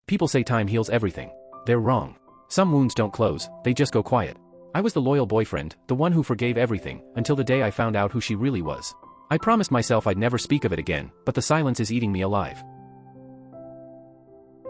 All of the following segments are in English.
People say time heals everything. They're wrong. Some wounds don't close, they just go quiet. I was the loyal boyfriend, the one who forgave everything, until the day I found out who she really was. I promised myself I'd never speak of it again, but the silence is eating me alive.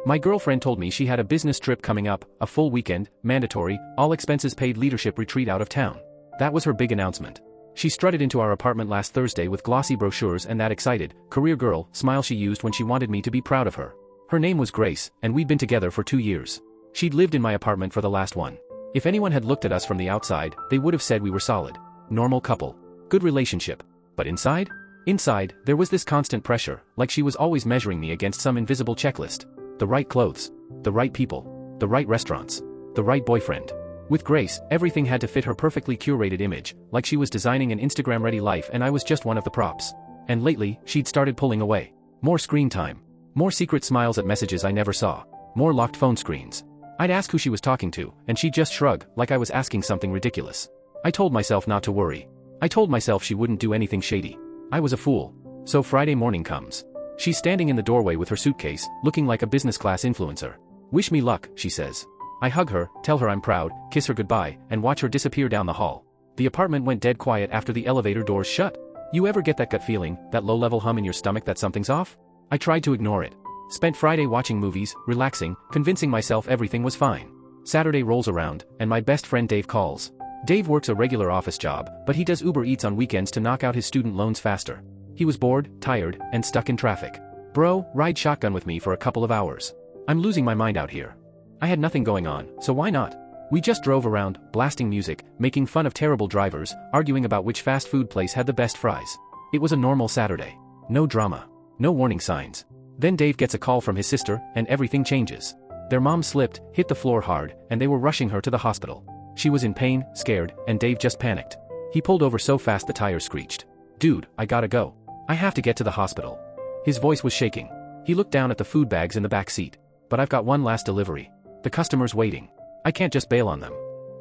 My girlfriend told me she had a business trip coming up, a full weekend, mandatory, all expenses paid leadership retreat out of town. That was her big announcement. She strutted into our apartment last Thursday with glossy brochures and that excited, career girl smile she used when she wanted me to be proud of her. Her name was Grace, and we'd been together for 2 years. She'd lived in my apartment for the last one. If anyone had looked at us from the outside, they would have said we were solid. Normal couple. Good relationship. But inside? Inside, there was this constant pressure, like she was always measuring me against some invisible checklist. The right clothes. The right people. The right restaurants. The right boyfriend. With Grace, everything had to fit her perfectly curated image, like she was designing an Instagram-ready life and I was just one of the props. And lately, she'd started pulling away. More screen time. More secret smiles at messages I never saw. More locked phone screens. I'd ask who she was talking to, and she'd just shrug, like I was asking something ridiculous. I told myself not to worry. I told myself she wouldn't do anything shady. I was a fool. So Friday morning comes. She's standing in the doorway with her suitcase, looking like a business-class influencer. Wish me luck, she says. I hug her, tell her I'm proud, kiss her goodbye, and watch her disappear down the hall. The apartment went dead quiet after the elevator doors shut. You ever get that gut feeling, that low-level hum in your stomach that something's off? I tried to ignore it. Spent Friday watching movies, relaxing, convincing myself everything was fine. Saturday rolls around, and my best friend Dave calls. Dave works a regular office job, but he does Uber Eats on weekends to knock out his student loans faster. He was bored, tired, and stuck in traffic. Bro, ride shotgun with me for a couple of hours. I'm losing my mind out here. I had nothing going on, so why not? We just drove around, blasting music, making fun of terrible drivers, arguing about which fast food place had the best fries. It was a normal Saturday. No drama. No warning signs. Then Dave gets a call from his sister, and everything changes. Their mom slipped, hit the floor hard, and they were rushing her to the hospital. She was in pain, scared, and Dave just panicked. He pulled over so fast the tires screeched. Dude, I gotta go. I have to get to the hospital. His voice was shaking. He looked down at the food bags in the back seat. But I've got one last delivery. The customer's waiting. I can't just bail on them.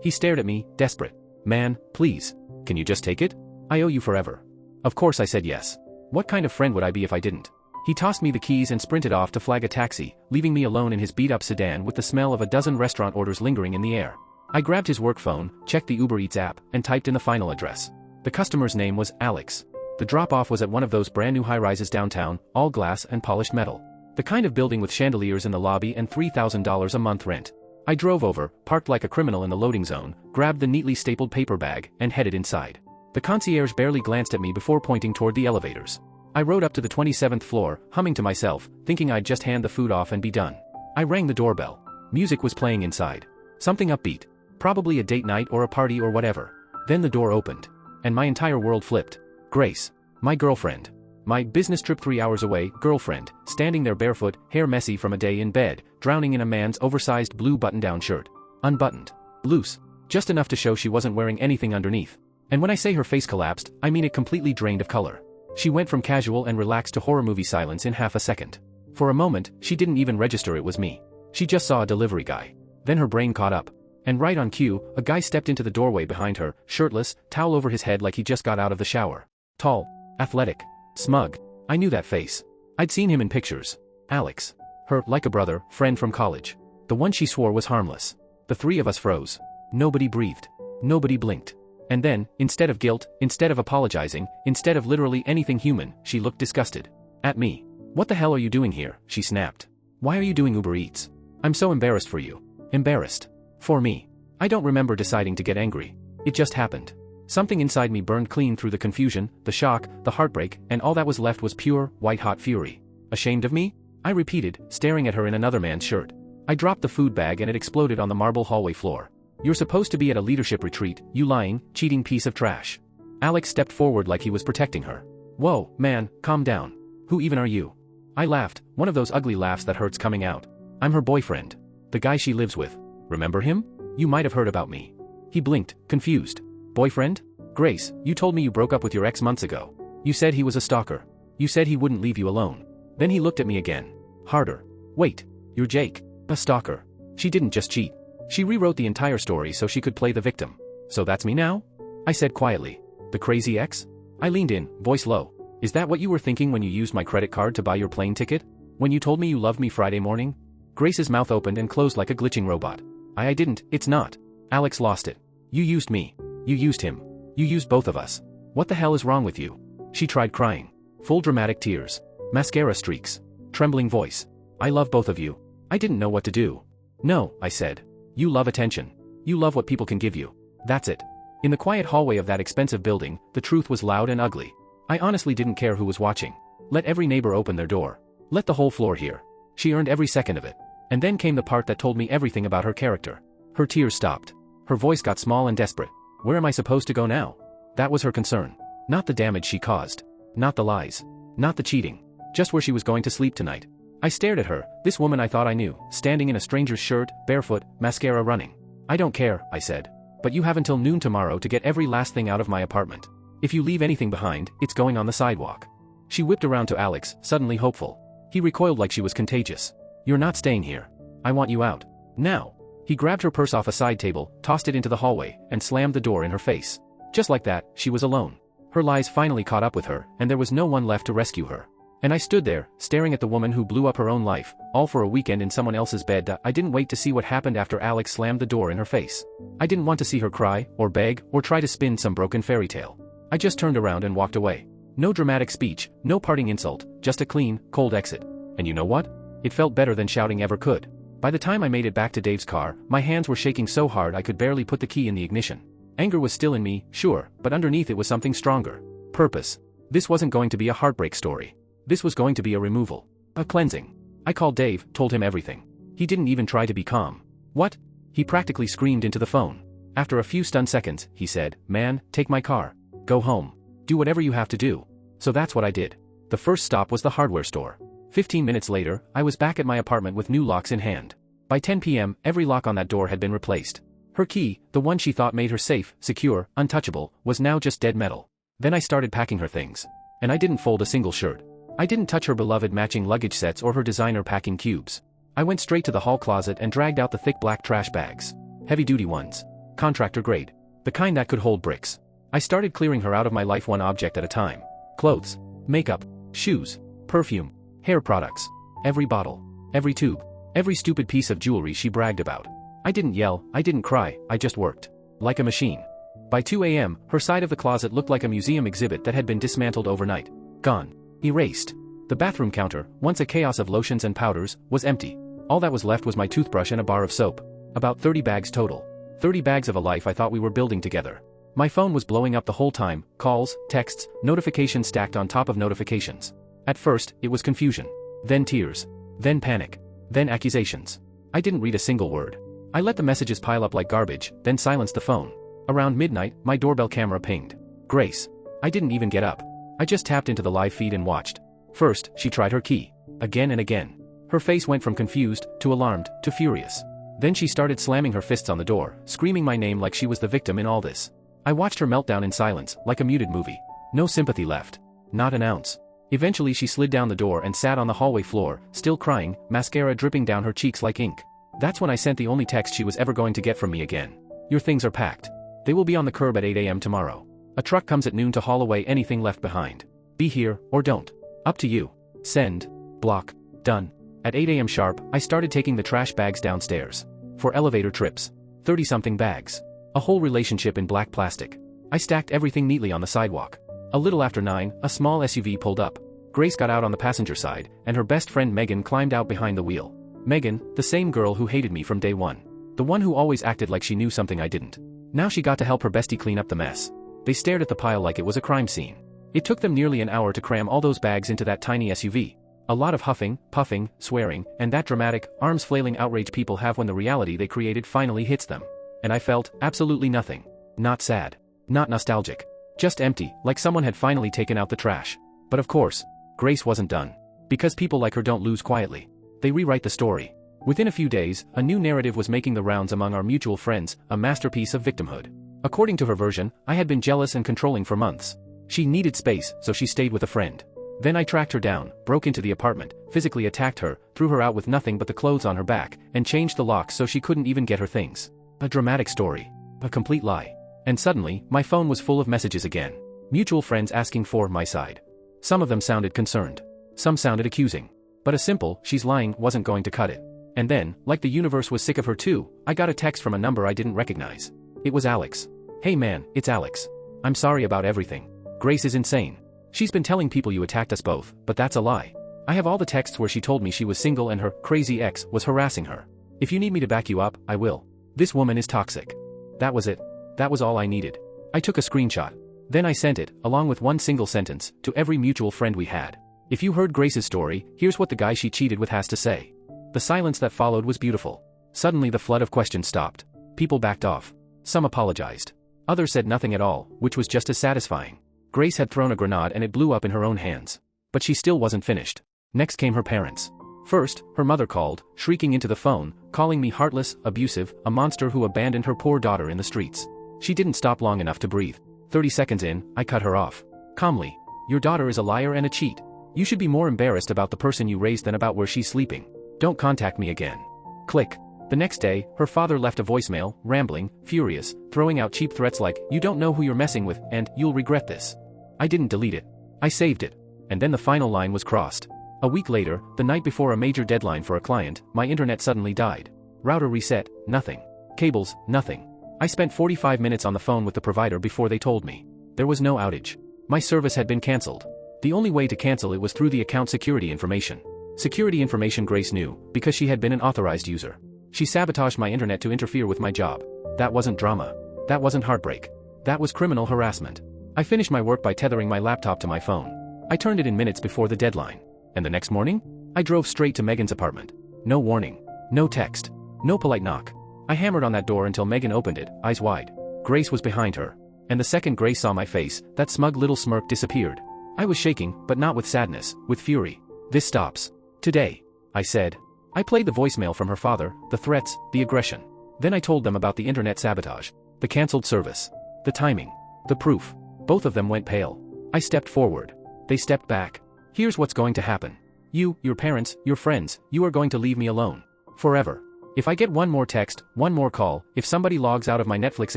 He stared at me, desperate. Man, please. Can you just take it? I owe you forever. Of course I said yes. What kind of friend would I be if I didn't? He tossed me the keys and sprinted off to flag a taxi, leaving me alone in his beat-up sedan with the smell of a dozen restaurant orders lingering in the air. I grabbed his work phone, checked the Uber Eats app, and typed in the final address. The customer's name was Alex. The drop-off was at one of those brand-new high-rises downtown, all glass and polished metal. The kind of building with chandeliers in the lobby and $3,000 a month rent. I drove over, parked like a criminal in the loading zone, grabbed the neatly stapled paper bag, and headed inside. The concierge barely glanced at me before pointing toward the elevators. I rode up to the 27th floor, humming to myself, thinking I'd just hand the food off and be done. I rang the doorbell. Music was playing inside. Something upbeat. Probably a date night or a party or whatever. Then the door opened. And my entire world flipped. Grace. My girlfriend. My business trip 3 hours away, girlfriend, standing there barefoot, hair messy from a day in bed, drowning in a man's oversized blue button-down shirt. Unbuttoned. Loose. Just enough to show she wasn't wearing anything underneath. And when I say her face collapsed, I mean it completely drained of color. She went from casual and relaxed to horror movie silence in half a second. For a moment, she didn't even register it was me. She just saw a delivery guy. Then her brain caught up. And right on cue, a guy stepped into the doorway behind her, shirtless, towel over his head like he just got out of the shower. Tall. Athletic. Smug. I knew that face. I'd seen him in pictures. Alex. Her, like a brother, friend from college. The one she swore was harmless. The three of us froze. Nobody breathed. Nobody blinked. And then, instead of guilt, instead of apologizing, instead of literally anything human, she looked disgusted. At me. What the hell are you doing here? She snapped. Why are you doing Uber Eats? I'm so embarrassed for you. Embarrassed. For me. I don't remember deciding to get angry. It just happened. Something inside me burned clean through the confusion, the shock, the heartbreak, and all that was left was pure, white-hot fury. Ashamed of me? I repeated, staring at her in another man's shirt. I dropped the food bag and it exploded on the marble hallway floor. You're supposed to be at a leadership retreat, you lying, cheating piece of trash. Alex stepped forward like he was protecting her. Whoa, man, calm down. Who even are you? I laughed, one of those ugly laughs that hurts coming out. I'm her boyfriend. The guy she lives with. Remember him? You might have heard about me. He blinked, confused. Boyfriend? Grace, you told me you broke up with your ex months ago. You said he was a stalker. You said he wouldn't leave you alone. Then he looked at me again. Harder. Wait, you're Jake. A stalker. She didn't just cheat. She rewrote the entire story so she could play the victim. So that's me now? I said quietly. The crazy ex? I leaned in, voice low. Is that what you were thinking when you used my credit card to buy your plane ticket? When you told me you loved me Friday morning? Grace's mouth opened and closed like a glitching robot. I didn't, it's not. Alex lost it. You used me. You used him. You used both of us. What the hell is wrong with you? She tried crying. Full dramatic tears. Mascara streaks. Trembling voice. I love both of you. I didn't know what to do. No, I said. You love attention. You love what people can give you. That's it. In the quiet hallway of that expensive building, the truth was loud and ugly. I honestly didn't care who was watching. Let every neighbor open their door. Let the whole floor hear. She earned every second of it. And then came the part that told me everything about her character. Her tears stopped. Her voice got small and desperate. Where am I supposed to go now? That was her concern. Not the damage she caused. Not the lies. Not the cheating. Just where she was going to sleep tonight. I stared at her, this woman I thought I knew, standing in a stranger's shirt, barefoot, mascara running. I don't care, I said. But you have until noon tomorrow to get every last thing out of my apartment. If you leave anything behind, it's going on the sidewalk. She whipped around to Alex, suddenly hopeful. He recoiled like she was contagious. You're not staying here. I want you out. Now. He grabbed her purse off a side table, tossed it into the hallway, and slammed the door in her face. Just like that, she was alone. Her lies finally caught up with her, and there was no one left to rescue her. And I stood there, staring at the woman who blew up her own life, all for a weekend in someone else's bed. I didn't wait to see what happened after Alex slammed the door in her face. I didn't want to see her cry, or beg, or try to spin some broken fairy tale. I just turned around and walked away. No dramatic speech, no parting insult, just a clean, cold exit. And you know what? It felt better than shouting ever could. By the time I made it back to Dave's car, my hands were shaking so hard I could barely put the key in the ignition. Anger was still in me, sure, but underneath it was something stronger. Purpose. This wasn't going to be a heartbreak story. This was going to be a removal. A cleansing. I called Dave, told him everything. He didn't even try to be calm. What? He practically screamed into the phone. After a few stunned seconds, he said, "Man, take my car. Go home. Do whatever you have to do." So that's what I did. The first stop was the hardware store. 15 minutes later, I was back at my apartment with new locks in hand. By 10 p.m., every lock on that door had been replaced. Her key, the one she thought made her safe, secure, untouchable, was now just dead metal. Then I started packing her things. And I didn't fold a single shirt. I didn't touch her beloved matching luggage sets or her designer packing cubes. I went straight to the hall closet and dragged out the thick black trash bags. Heavy-duty ones. Contractor grade. The kind that could hold bricks. I started clearing her out of my life one object at a time. Clothes. Makeup. Shoes. Perfume. Hair products. Every bottle. Every tube. Every stupid piece of jewelry she bragged about. I didn't yell, I didn't cry, I just worked. Like a machine. By 2 a.m., her side of the closet looked like a museum exhibit that had been dismantled overnight. Gone. Erased. The bathroom counter, once a chaos of lotions and powders, was empty. All that was left was my toothbrush and a bar of soap. About 30 bags total. 30 bags of a life I thought we were building together. My phone was blowing up the whole time, calls, texts, notifications stacked on top of notifications. At first, it was confusion. Then tears. Then panic. Then accusations. I didn't read a single word. I let the messages pile up like garbage, then silenced the phone. Around midnight, my doorbell camera pinged. Grace. I didn't even get up. I just tapped into the live feed and watched. First, she tried her key. Again and again. Her face went from confused, to alarmed, to furious. Then she started slamming her fists on the door, screaming my name like she was the victim in all this. I watched her meltdown in silence, like a muted movie. No sympathy left. Not an ounce. Eventually she slid down the door and sat on the hallway floor, still crying, mascara dripping down her cheeks like ink. That's when I sent the only text she was ever going to get from me again. Your things are packed. They will be on the curb at 8 a.m. tomorrow. A truck comes at noon to haul away anything left behind. Be here, or don't. Up to you. Send. Block. Done. At 8 a.m. sharp, I started taking the trash bags downstairs. For elevator trips. 30-something bags. A whole relationship in black plastic. I stacked everything neatly on the sidewalk. A little after 9, a small SUV pulled up. Grace got out on the passenger side, and her best friend Megan climbed out behind the wheel. Megan, the same girl who hated me from day one. The one who always acted like she knew something I didn't. Now she got to help her bestie clean up the mess. They stared at the pile like it was a crime scene. It took them nearly an hour to cram all those bags into that tiny SUV. A lot of huffing, puffing, swearing, and that dramatic, arms-flailing outrage people have when the reality they created finally hits them. And I felt absolutely nothing. Not sad. Not nostalgic. Just empty, like someone had finally taken out the trash. But of course, Grace wasn't done. Because people like her don't lose quietly. They rewrite the story. Within a few days, a new narrative was making the rounds among our mutual friends, a masterpiece of victimhood. According to her version, I had been jealous and controlling for months. She needed space, so she stayed with a friend. Then I tracked her down, broke into the apartment, physically attacked her, threw her out with nothing but the clothes on her back, and changed the locks so she couldn't even get her things. A dramatic story. A complete lie. And suddenly, my phone was full of messages again. Mutual friends asking for my side. Some of them sounded concerned. Some sounded accusing. But a simple, "she's lying," wasn't going to cut it. And then, like the universe was sick of her too, I got a text from a number I didn't recognize. It was Alex. Hey man, it's Alex. I'm sorry about everything. Grace is insane. She's been telling people you attacked us both, but that's a lie. I have all the texts where she told me she was single and her crazy ex was harassing her. If you need me to back you up, I will. This woman is toxic. That was it. That was all I needed. I took a screenshot. Then I sent it, along with one single sentence, to every mutual friend we had. If you heard Grace's story, here's what the guy she cheated with has to say. The silence that followed was beautiful. Suddenly the flood of questions stopped. People backed off. Some apologized. Others said nothing at all, which was just as satisfying. Grace had thrown a grenade and it blew up in her own hands. But she still wasn't finished. Next came her parents. First, her mother called, shrieking into the phone, calling me heartless, abusive, a monster who abandoned her poor daughter in the streets. She didn't stop long enough to breathe. 30 seconds in, I cut her off. Calmly. Your daughter is a liar and a cheat. You should be more embarrassed about the person you raised than about where she's sleeping. Don't contact me again. Click. The next day, her father left a voicemail, rambling, furious, throwing out cheap threats like, you don't know who you're messing with, and you'll regret this. I didn't delete it. I saved it. And then the final line was crossed. A week later, the night before a major deadline for a client, my internet suddenly died. Router reset, nothing. Cables, nothing. I spent 45 minutes on the phone with the provider before they told me. There was no outage. My service had been cancelled. The only way to cancel it was through the account security information. Security information Grace knew, because she had been an authorized user. She sabotaged my internet to interfere with my job. That wasn't drama. That wasn't heartbreak. That was criminal harassment. I finished my work by tethering my laptop to my phone. I turned it in minutes before the deadline. And the next morning? I drove straight to Megan's apartment. No warning. No text. No polite knock. I hammered on that door until Megan opened it, eyes wide. Grace was behind her. And the second Grace saw my face, that smug little smirk disappeared. I was shaking, but not with sadness, with fury. This stops. Today. I said. I played the voicemail from her father, the threats, the aggression. Then I told them about the internet sabotage. The cancelled service. The timing. The proof. Both of them went pale. I stepped forward. They stepped back. Here's what's going to happen. You, your parents, your friends, you are going to leave me alone. Forever. If I get one more text, one more call, if somebody logs out of my Netflix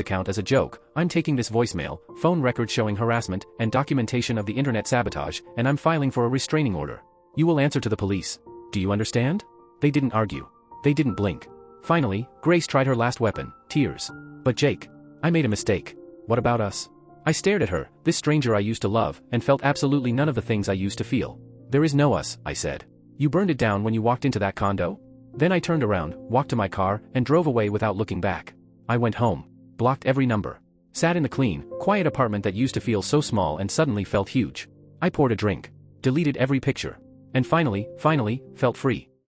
account as a joke, I'm taking this voicemail, phone records showing harassment, and documentation of the internet sabotage, and I'm filing for a restraining order. You will answer to the police. Do you understand? They didn't argue. They didn't blink. Finally, Grace tried her last weapon, tears. But Jake. I made a mistake. What about us? I stared at her, this stranger I used to love, and felt absolutely none of the things I used to feel. There is no us, I said. You burned it down when you walked into that condo? Then I turned around, walked to my car, and drove away without looking back. I went home. Blocked every number. Sat in the clean, quiet apartment that used to feel so small and suddenly felt huge. I poured a drink. Deleted every picture. And finally, felt free.